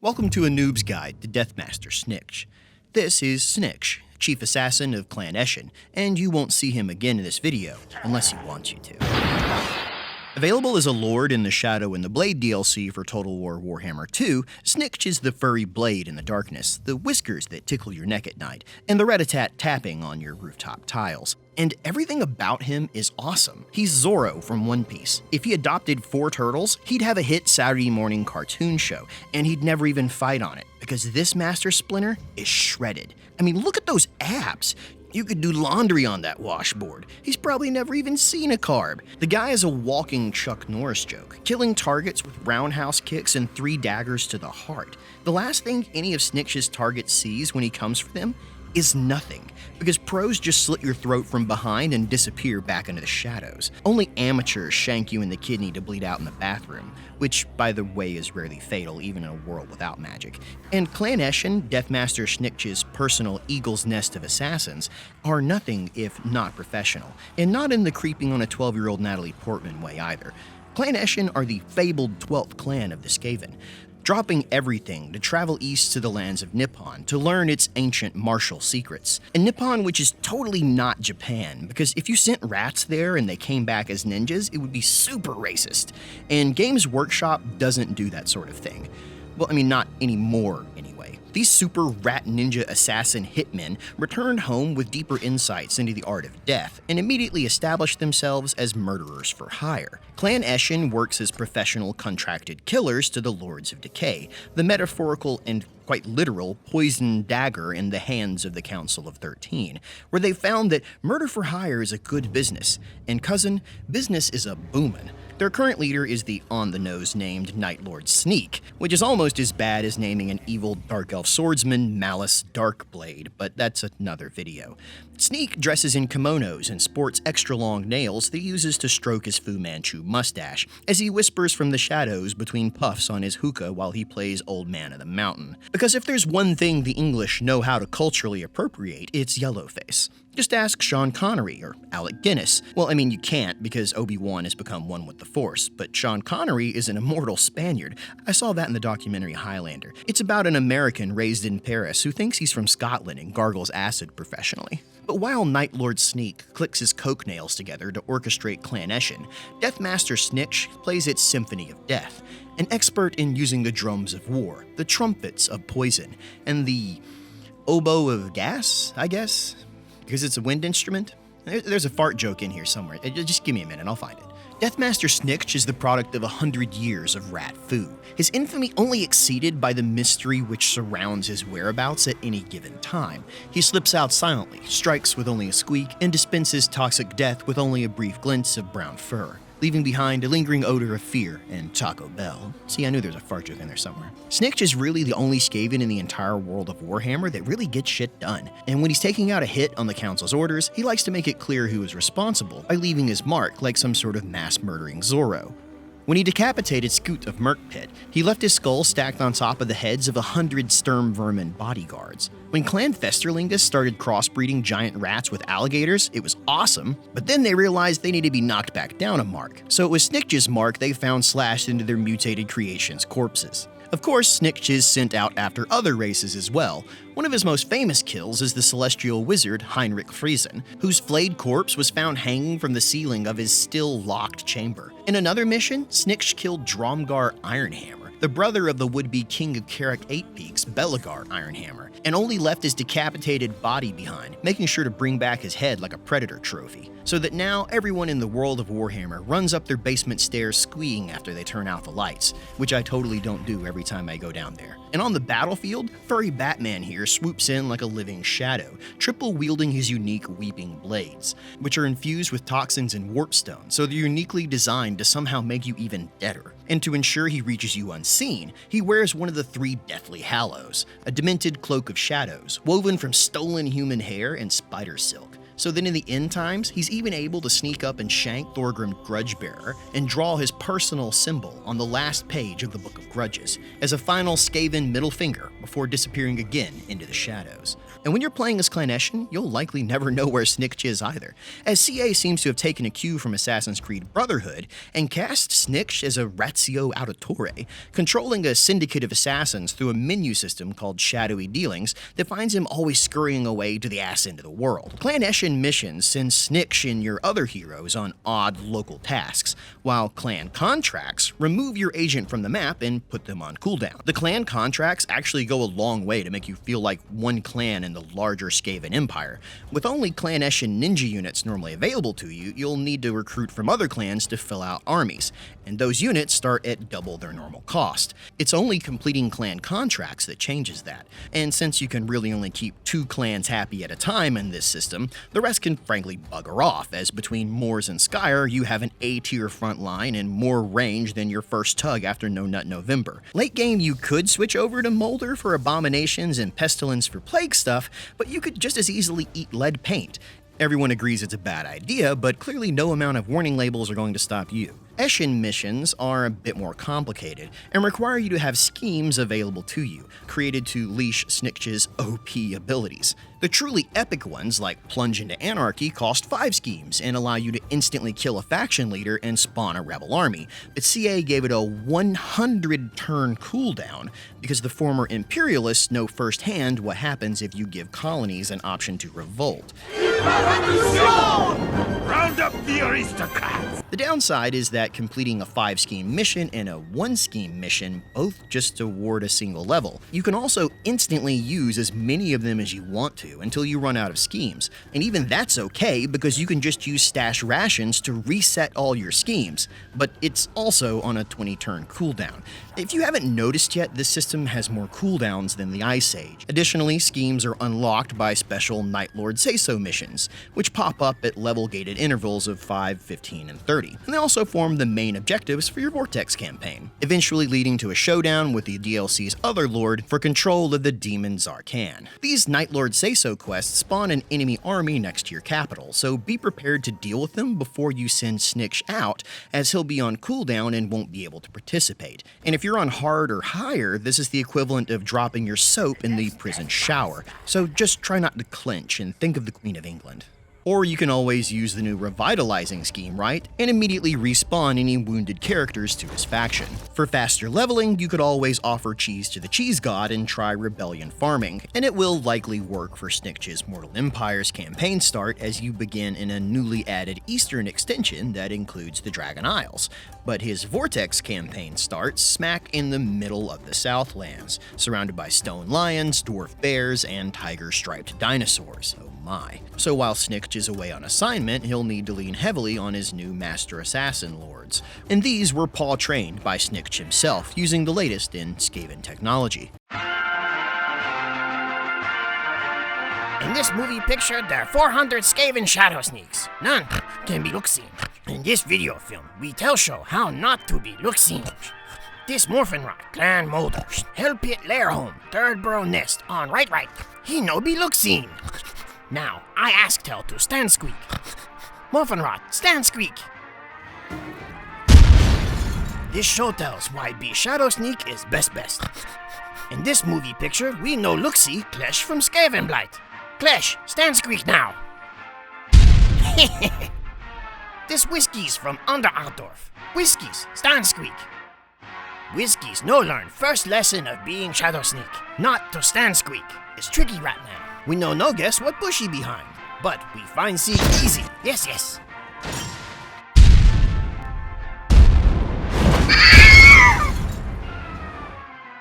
Welcome to a Noob's Guide to DEATHMASTER SNIKCH. This is Snitch, Chief Assassin of Clan Eshin, and you won't see him again in this video, unless he wants you to. Available as a Lord in the Shadow and the Blade DLC for Total War Warhammer 2, Snitch is the furry blade in the darkness, the whiskers that tickle your neck at night, and the rat-a-tat tapping on your rooftop tiles. And everything about him is awesome. He's Zorro from One Piece. If he adopted 4 turtles, he'd have a hit Saturday morning cartoon show, and he'd never even fight on it, because this Master Splinter is shredded. I mean, look at those abs. You could do laundry on that washboard. He's probably never even seen a carb. The guy is a walking Chuck Norris joke, killing targets with roundhouse kicks and 3 daggers to the heart. The last thing any of Snitch's targets sees when he comes for them is nothing, because pros just slit your throat from behind and disappear back into the shadows. Only amateurs shank you in the kidney to bleed out in the bathroom, which, by the way, is rarely fatal, even in a world without magic. And Clan Eshin, DEATHMASTER SNIKCH's personal eagle's nest of assassins, are nothing if not professional, and not in the creeping on a 12-year-old Natalie Portman way either. Clan Eshin are the fabled 12th clan of the Skaven, dropping everything to travel east to the lands of Nippon to learn its ancient martial secrets. And Nippon, which is totally not Japan, because if you sent rats there and they came back as ninjas, it would be super racist. And Games Workshop doesn't do that sort of thing. Well, I mean, not anymore, anyway. These super rat ninja assassin hitmen returned home with deeper insights into the art of death and immediately established themselves as murderers for hire. Clan Eshin works as professional contracted killers to the Lords of Decay, the metaphorical and quite literal poison dagger in the hands of the Council of 13, where they found that murder for hire is a good business, and cousin, business is a boomin'. Their current leader is the on-the-nose named Night Lord Sneak, which is almost as bad as naming an evil dark elf swordsman Malice Darkblade, but that's another video. Sneak dresses in kimonos and sports extra-long nails that he uses to stroke his Fu Manchu mustache, as he whispers from the shadows between puffs on his hookah while he plays Old Man of the Mountain. Because if there's one thing the English know how to culturally appropriate, it's yellowface. Just ask Sean Connery or Alec Guinness. Well, I mean, you can't because Obi-Wan has become one with the Force, but Sean Connery is an immortal Spaniard. I saw that in the documentary Highlander. It's about an American raised in Paris who thinks he's from Scotland and gargles acid professionally. But while Night Lord Sneak clicks his coke nails together to orchestrate Clan Eshin, DEATHMASTER SNIKCH plays its symphony of death, an expert in using the drums of war, the trumpets of poison, and the oboe of gas, I guess? Because it's a wind instrument? There's a fart joke in here somewhere. Just give me a minute, I'll find it. DEATHMASTER SNIKCH is the product of 100 years of rat foo, his infamy only exceeded by the mystery which surrounds his whereabouts at any given time. He slips out silently, strikes with only a squeak, and dispenses toxic death with only a brief glimpse of brown fur, leaving behind a lingering odor of fear and Taco Bell. See, I knew there's a fart joke in there somewhere. Snitch is really the only Skaven in the entire world of Warhammer that really gets shit done. And when he's taking out a hit on the Council's orders, he likes to make it clear who is responsible by leaving his mark like some sort of mass-murdering Zorro. When he decapitated Scoot of Merkpit, he left his skull stacked on top of the heads of 100 Sturm Vermin bodyguards. When Clan Festerlingus started crossbreeding giant rats with alligators, it was awesome, but then they realized they needed to be knocked back down a mark. So it was Snitch's mark they found slashed into their mutated creations' corpses. Of course, Snitch is sent out after other races as well. One of his most famous kills is the celestial wizard Heinrich Friesen, whose flayed corpse was found hanging from the ceiling of his still-locked chamber. In another mission, Snitch killed Dromgar Ironhammer, the brother of the would-be king of Carrick 8 Peaks, Belagar Ironhammer, and only left his decapitated body behind, making sure to bring back his head like a predator trophy. So that now everyone in the world of Warhammer runs up their basement stairs squeeing after they turn out the lights, which I totally don't do every time I go down there. And on the battlefield, furry Batman here swoops in like a living shadow, triple-wielding his unique weeping blades, which are infused with toxins and warpstone, so they're uniquely designed to somehow make you even deader. And to ensure he reaches you unseen, he wears one of the 3 Deathly Hallows, a demented cloak of shadows, woven from stolen human hair and spider silk. So that in the end times, he's even able to sneak up and shank Thorgrim Grudgebearer and draw his personal symbol on the last page of the Book of Grudges, as a final Skaven middle finger before disappearing again into the shadows. And when you're playing as Clan Eshin, you'll likely never know where Snitch is either, as CA seems to have taken a cue from Assassin's Creed Brotherhood and cast Snitch as a ratio auditore, controlling a syndicate of assassins through a menu system called Shadowy Dealings that finds him always scurrying away to the ass end of the world. Clan Eshin missions send Snitch and your other heroes on odd local tasks, while Clan Contracts remove your agent from the map and put them on cooldown. The Clan Contracts actually go a long way to make you feel like one clan in the larger Skaven Empire. With only Clan Eshin ninja units normally available to you, you'll need to recruit from other clans to fill out armies, and those units start at double their normal cost. It's only completing Clan Contracts that changes that, and since you can really only keep 2 clans happy at a time in this system, the rest can frankly bugger off, as between Moors and Skyr, you have an A-tier front line and more range than your first tug after No Nut November. Late game, you could switch over to Molder for abominations and Pestilence for plague stuff, but you could just as easily eat lead paint. Everyone agrees it's a bad idea, but clearly no amount of warning labels are going to stop you. Eshin missions are a bit more complicated and require you to have schemes available to you, created to leash Snitch's OP abilities. The truly epic ones, like Plunge into Anarchy, cost 5 schemes and allow you to instantly kill a faction leader and spawn a rebel army, but CA gave it a 100-turn cooldown because the former Imperialists know firsthand what happens if you give colonies an option to revolt. Round up the aristocrats! The downside is that completing a 5-scheme mission and a 1-scheme mission both just award a single level. You can also instantly use as many of them as you want to until you run out of schemes, and even that's okay because you can just use stash rations to reset all your schemes, but it's also on a 20-turn cooldown. If you haven't noticed yet, this system has more cooldowns than the Ice Age. Additionally, schemes are unlocked by special Night Lord Say-So missions, which pop up at level-gated intervals of 5, 15, and 30, and they also form the main objectives for your Vortex campaign, eventually leading to a showdown with the DLC's other lord for control of the demon Zarkan. These Night Lord Say-So quests spawn an enemy army next to your capital, so be prepared to deal with them before you send Snitch out, as he'll be on cooldown and won't be able to participate. And if you're on hard or higher, this is the equivalent of dropping your soap in the prison shower, so just try not to clinch and think of the Queen of England. Or you can always use the new revitalizing scheme, right, and immediately respawn any wounded characters to his faction. For faster leveling, you could always offer cheese to the cheese god and try rebellion farming, and it will likely work for Snitch's Mortal Empires campaign start as you begin in a newly added eastern extension that includes the Dragon Isles. But his Vortex campaign starts smack in the middle of the Southlands, surrounded by stone lions, dwarf bears, and tiger-striped dinosaurs. Oh my. So while Snitch is away on assignment, he'll need to lean heavily on his new Master Assassin lords. And these were paw trained by Snitch himself, using the latest in Skaven technology. In this movie picture, there are 400 Skaven shadow sneaks. None can be look seen. In this video film, we tell show how not to be look seen. This Morphinrod, Clan Molder, Hell Pit Lair Home, Third Burrow Nest, on right, he no be look seen. Now, I ask Tell to stand squeak. Morphinrod, stand squeak. This show tells why be shadow sneak is best. In this movie picture, we know look-see Klesh from Skaven Blight. Klesh, stand squeak now. This Whiskey's from Under Altdorf. Whiskey's, stand squeak. Whiskey's no learn first lesson of being shadow sneak, not to stand squeak. It's tricky right now. We know no guess what bushy behind, but we find see easy. Yes.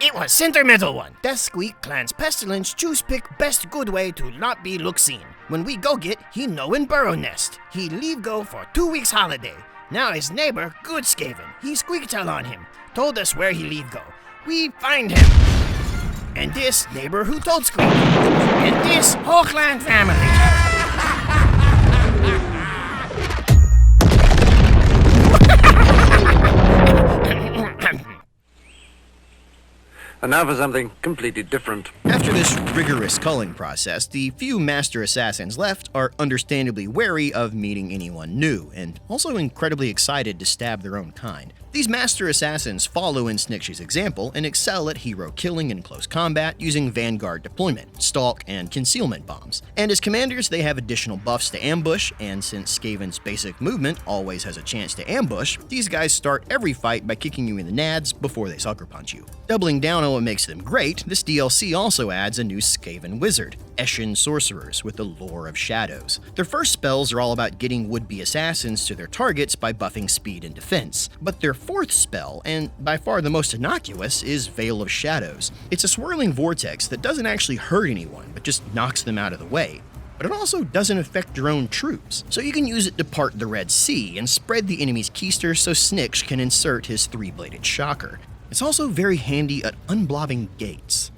It was center middle one. Death Squeak Clan's Pestilence choose pick best good way to not be look seen. When we go get, he no in burrow nest. He leave go for 2 weeks holiday. Now his neighbor, Good Skaven, he squeak tell on him. Told us where he leave go. We find him. And this neighbor who told Squeak. And this whole clan family. And now for something completely different. After this rigorous culling process, the few Master Assassins left are understandably wary of meeting anyone new, and also incredibly excited to stab their own kind. These master assassins follow in Snitch's example and excel at hero killing in close combat using vanguard deployment, stalk, and concealment bombs. And as commanders, they have additional buffs to ambush, and since Skaven's basic movement always has a chance to ambush, these guys start every fight by kicking you in the nads before they sucker punch you. Doubling down on what makes them great, this DLC also adds a new Skaven wizard, Eshin sorcerers with the Lore of Shadows. Their first spells are all about getting would-be assassins to their targets by buffing speed and defense, but their fourth spell, and by far the most innocuous, is Veil of Shadows. It's a swirling vortex that doesn't actually hurt anyone, but just knocks them out of the way. But it also doesn't affect your own troops, so you can use it to part the Red Sea and spread the enemy's keister so Snitch can insert his three-bladed shocker. It's also very handy at unblobbing gates.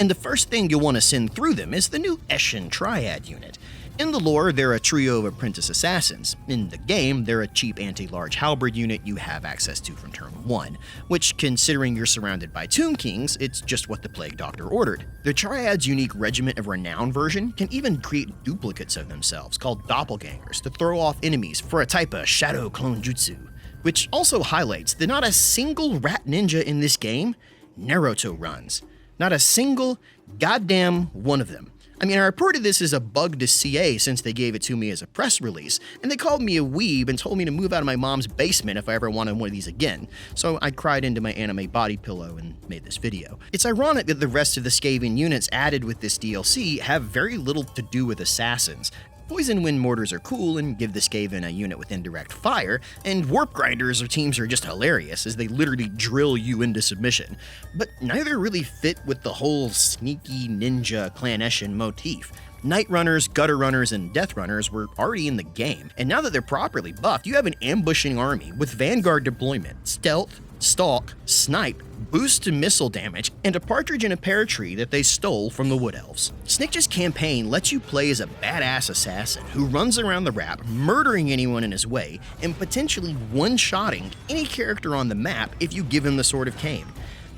And the first thing you'll want to send through them is the new Eshin Triad unit. In the lore, they're a trio of apprentice assassins. In the game, they're a cheap anti-large halberd unit you have access to from turn 1, which, considering you're surrounded by Tomb Kings, it's just what the Plague Doctor ordered. The Triad's unique Regiment of Renown version can even create duplicates of themselves, called doppelgangers, to throw off enemies for a type of shadow clone jutsu, which also highlights that not a single rat ninja in this game Naruto runs. Not a single goddamn one of them. I mean, I reported this as a bug to CA since they gave it to me as a press release, and they called me a weeb and told me to move out of my mom's basement if I ever wanted one of these again, so I cried into my anime body pillow and made this video. It's ironic that the rest of the Skaven units added with this DLC have very little to do with assassins. Poison Wind Mortars are cool and give the Skaven a unit with indirect fire, and Warp Grinders or teams are just hilarious as they literally drill you into submission. But neither really fit with the whole sneaky ninja Clan Eshin motif. Night Runners, Gutter Runners, and Death Runners were already in the game, and now that they're properly buffed, you have an ambushing army with Vanguard deployment, stealth, stalk, snipe, boost to missile damage, and a partridge in a pear tree that they stole from the Wood Elves. Snitch's campaign lets you play as a badass assassin who runs around the map, murdering anyone in his way, and potentially one-shotting any character on the map if you give him the Sword of Cain.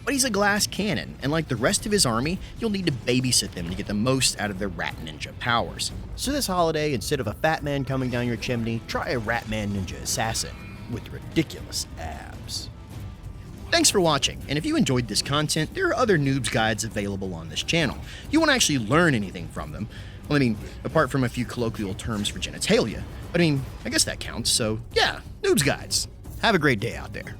But he's a glass cannon, and like the rest of his army, you'll need to babysit them to get the most out of their rat ninja powers. So this holiday, instead of a fat man coming down your chimney, try a rat man ninja assassin with ridiculous abs. Thanks for watching, and if you enjoyed this content, there are other Noob's guides available on this channel. You won't actually learn anything from them. Well, I mean, apart from a few colloquial terms for genitalia. But I mean, I guess that counts, so yeah, Noob's guides. Have a great day out there.